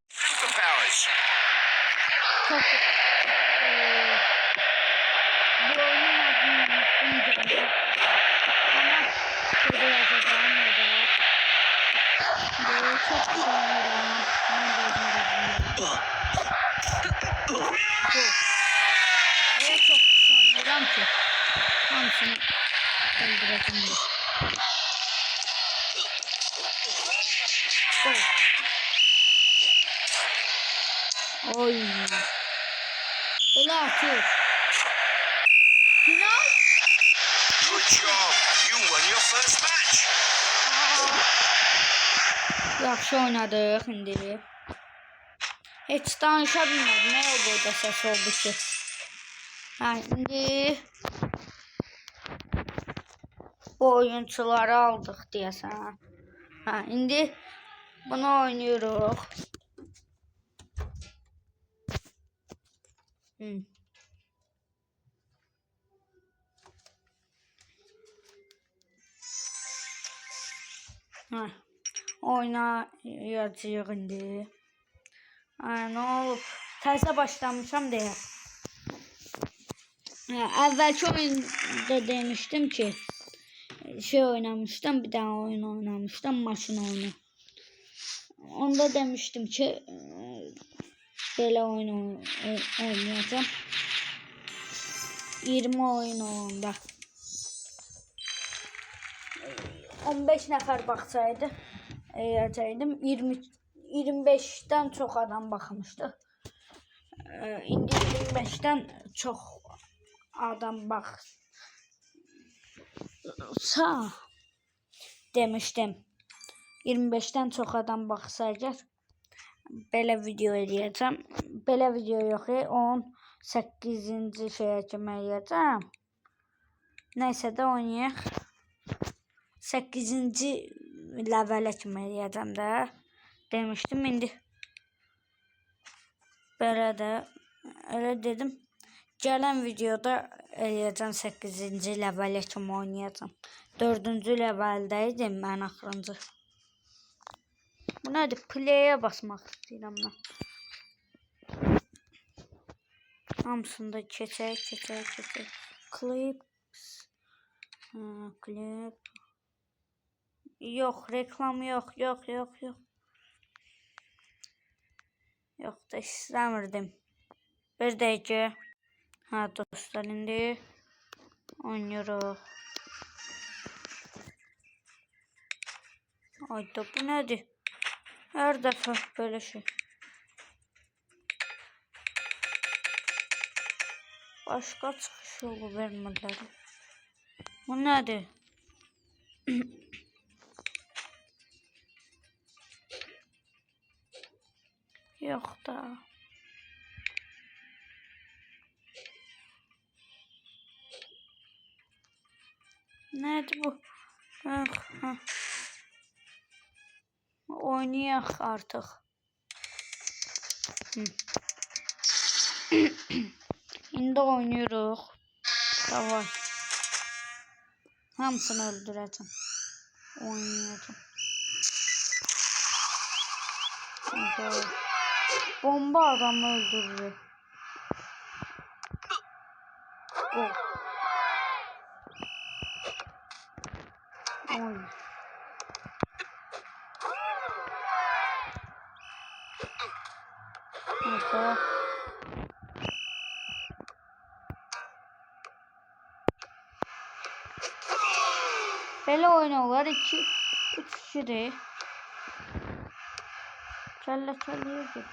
Superpowers. Çok bu oyunun adını unuttum canım. Ama şurada yazacağım orada. Böyle çok sanırım. Öyle çok sanırım ki. Hamsını öldüreceğim de. Oy. Öyle atıyor. Final. Good job. You won your first match. Yaxşı oynadıq indi. Heç danışa bilmədim. Nə o boyda səs oldu ki? Hə, indi bu oyuncuları aldıq deyəsən. Hə, indi bunu oynuyoruz. Hə. Oynayacağıq indi. Nə olub? Təzə başlamışam deyə. Əvvəlki oyunda demişdim ki, oynamışdım, bir dənə oyun oynamışdım, maşın oyunu. Onda demişdim ki, belə oyun oynayacağım. 20 oyun onda. 15 nəfər baxsaydı, yiyəcəkdim. 25'ten çox adam baxmışdı. İndi 25'ten çox adam baxsa demişdim. 25'ten çox adam baxsa əgər belə video eləyəcəm. Belə video yox, 18-ci şeyə kimi eləyəcəm. Nəysə də oynayaq. 8-ci levelə kimi eləyəcəm də. Demişdim, indi belə də elə dedim. Gələn videoda eləyəcəm 8-ci levelə kimi oynayacam. 4-cü leveldəydim mən axırıncı. Bu nədir? Play'e basmaq istəyirəm mən. Hamısında keçək. Clips. Clip. Yox, reklam yox. Yox da istəmirdim. Bir dəqiqə. Hə dostlar, indi oynuyoruz. Ayda bu nədir? Hər dəfə belə şey. Başqa çıxış yolu vermirlər. Bu nədir? Yox da. Nədir bu? Oynayaq artıq. İndi oynuyoruz. Davay. Hamısını öldürəcəm. Oynayacağım. Bomba adamı öldürür. Oy. Burada. Belə oynuyorlar. 2-3 kişidir. Kəllə gir.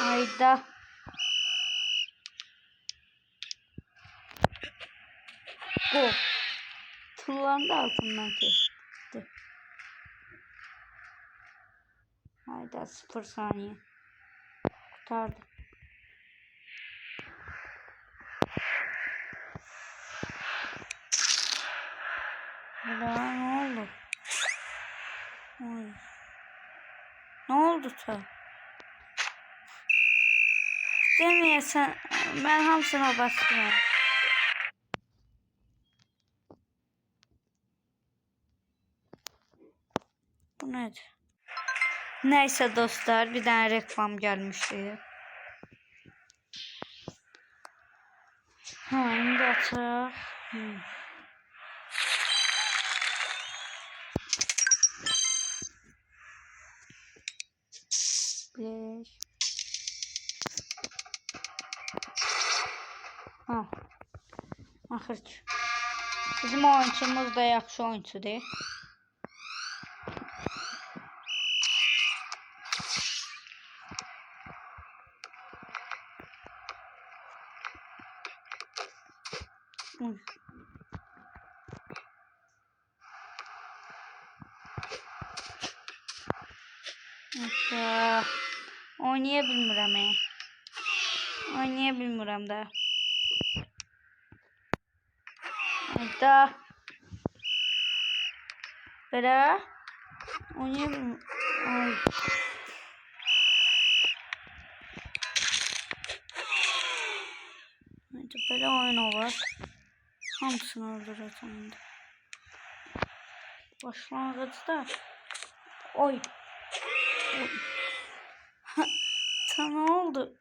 Ayda. Bu. Tullandı altından kesti. Hayda 0 saniye. Kurtardı. Ne oldu? Oy. Ne oldu ta? Demeyesen ben hamsına bastım. Bu nedir? Neyse dostlar, bir tane reklam gelmişti. Ha, indi açaq. Beş. Ha. Axır ki. Bizim oyunçumuz da yaxşı oyunçudur. Hatta oynaya bilmirəm. Oynaya bilmirəm də. Hatta belə oynaya bilmirəm. Ay. Böyle oyun var. Hamısını öldüreceğim. Başlangıçta. Oy. Oy. Ne oldu?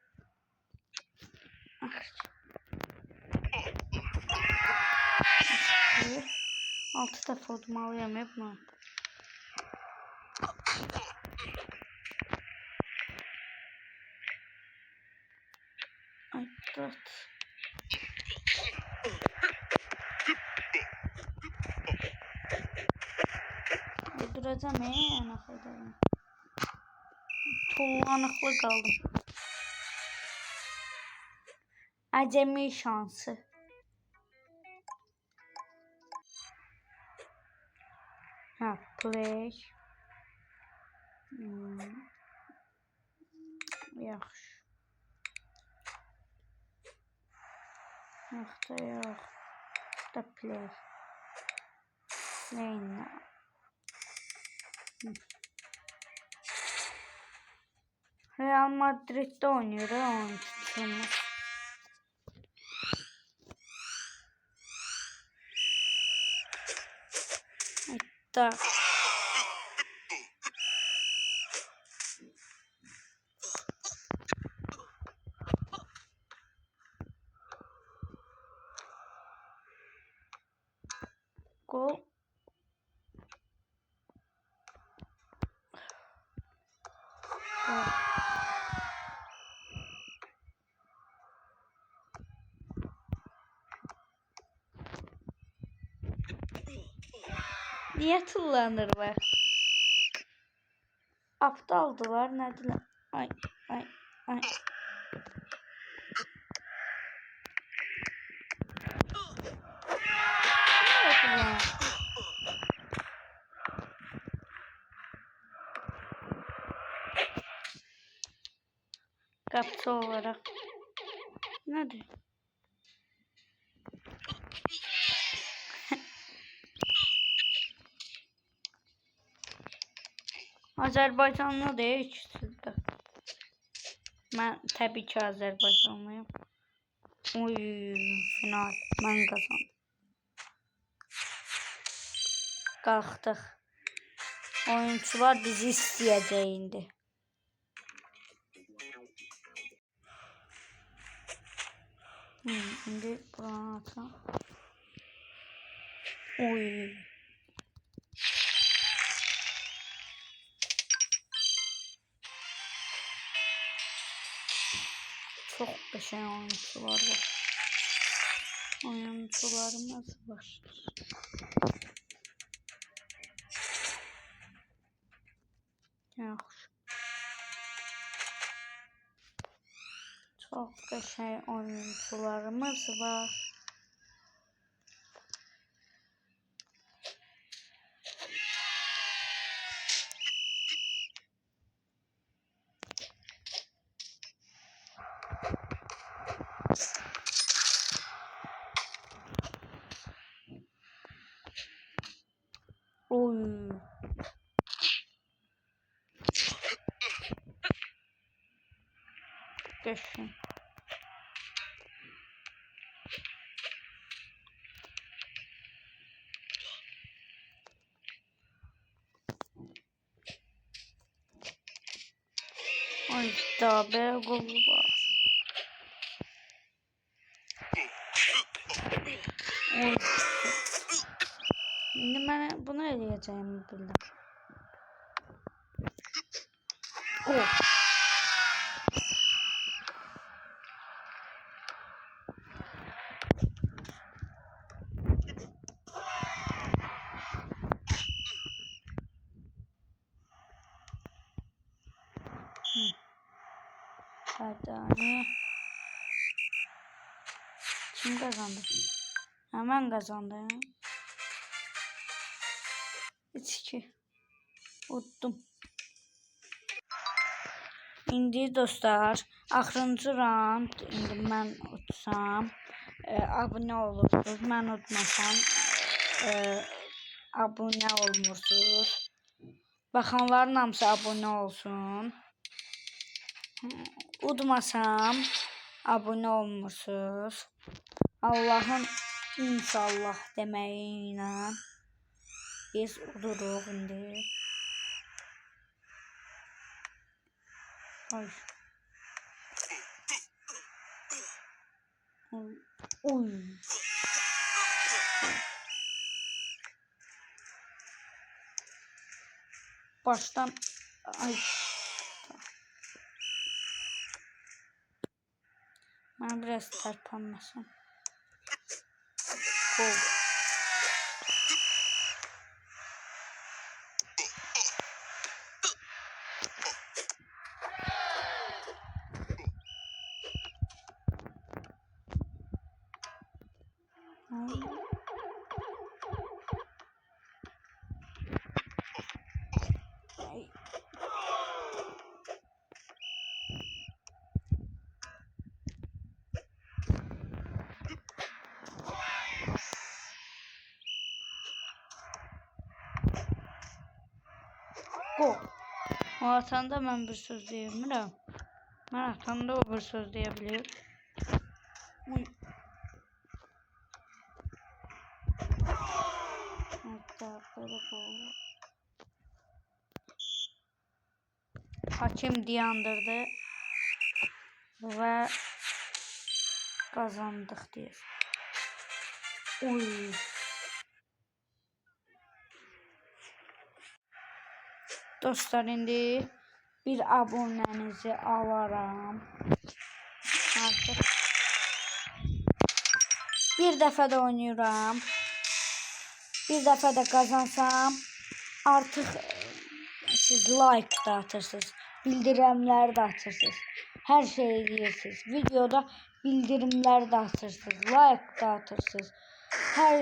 6 defa vurmalıyım hep mi? Ay, 4. Öldüreceğim ana kadar. Tullanıklı kaldım. Acemi şansı. Ha, play. Yaxşı. Yox da yox. Da play. Play'inlə. Real Madrid'de oynuyor onun için. Hatta gol. Niye tullanırlar? Aptaldılar, nediler? Ay, ay, ay. Kapçı olarak. Nedir? Azerbaycanlı değil ikisi de. Ben tabii ki Azerbaycanlıyım. Oy, final. Ben kazandım. Qalxdıq. Oyuncular bizi istəyəcək indi. İndi buranı açam. Oy. Çok qəşəng oyuncular var. Oyuncularımız var. Yaxşı. Çok qəşəng oyuncularımız var. Oy. Qəşəng. Daha belə qolu var. Oy. İndi mən bunu eləyəcəyimi bildim. Oh. Hadi. Kim kazandı? Hemen kazandı. 3-2. Utdum. İndi dostlar, axırıncı round. İndi mən utsam, abunə olursunuz. Mən utmasam, abunə olmursunuz. Baxanların hamısı abunə olsun. Udmasam, abunə olmursunuz. Allahın inşallah deməyi ilə biz uduruq indi. Ay. Oy. Baştan ay. Ben biraz tərpənməsin. Gol. Gol. O atanda mən bir söz deyirmirəm. Mən atanda o bir söz deyə bilir. Uy. Hatta böyle gol. Hakem dayandırdı ve kazandık diyor. Uy. Dostlar, indi bir abonənizi alaram. Artıq bir dəfə də oynayıram. Bir dəfə də qazansam artıq siz like da atırsınız, bildirimlər də açırsınız. Hər şey edirsiniz. Videoda bildirimlər də atırsınız, like da atırsınız. Hər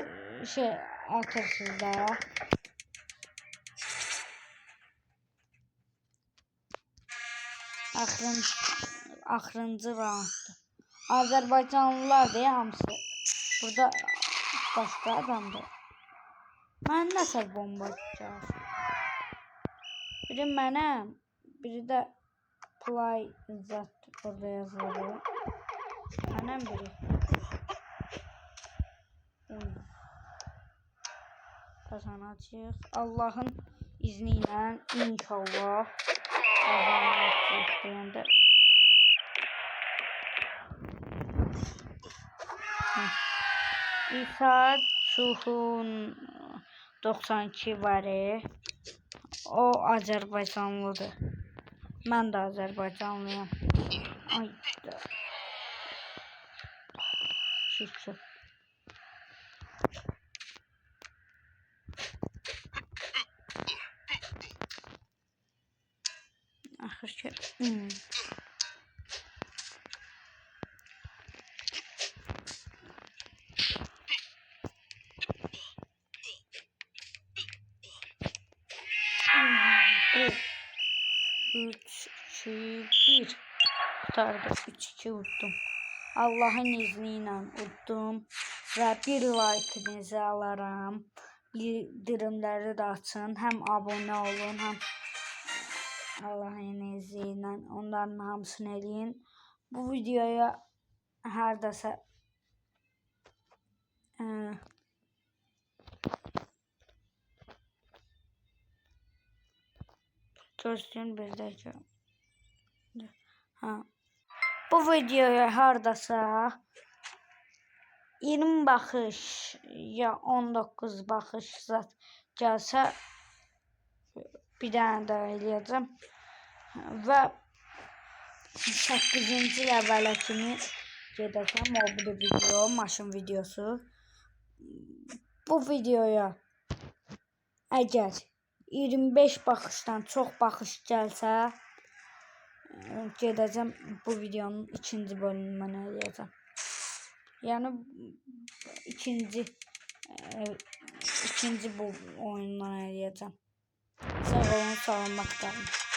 şey atırsınız da. Axırıncı rounddur. Azərbaycanlılar deyə hamısı. Burada başqa adamdır. Mən nəsə bomba atacaq. Biri mənəm, biri də play zat orada yazılır. Mənəm biri. Kazanacağıq. Allahın izni ilə inşallah kazanacağıq deyəndə. İsa Çuhun 92 var. O Azərbaycanlıdır. Mən də Azərbaycanlıyam. Ay da. Şükür. Axır ki. Üç, iki, bir. Tutardı. 3-2 vurdum. Allahın izniyle vurdum. Ve bir like'ınızı alaram. Bildirimleri de açın. Hem abone olun, hem Allahın izniyle onların hamısını eləyin. Bu videoya hardasa Gözlüyün bir dakika. Ha. Bu videoya hardasa 20 baxış ya 19 baxış zat gəlsə bir dənə də eləyəcəm və 8-ci levelə kimi gedəcəm. O bu video, maşın videosu. Bu videoya əgər 25 baxışdan çox baxış gəlsə gedəcəm bu videonun ikinci bölümünü eləyəcəm. Yəni ikinci bu oyundan eləyəcəm. Sağ olun, salamat qalın.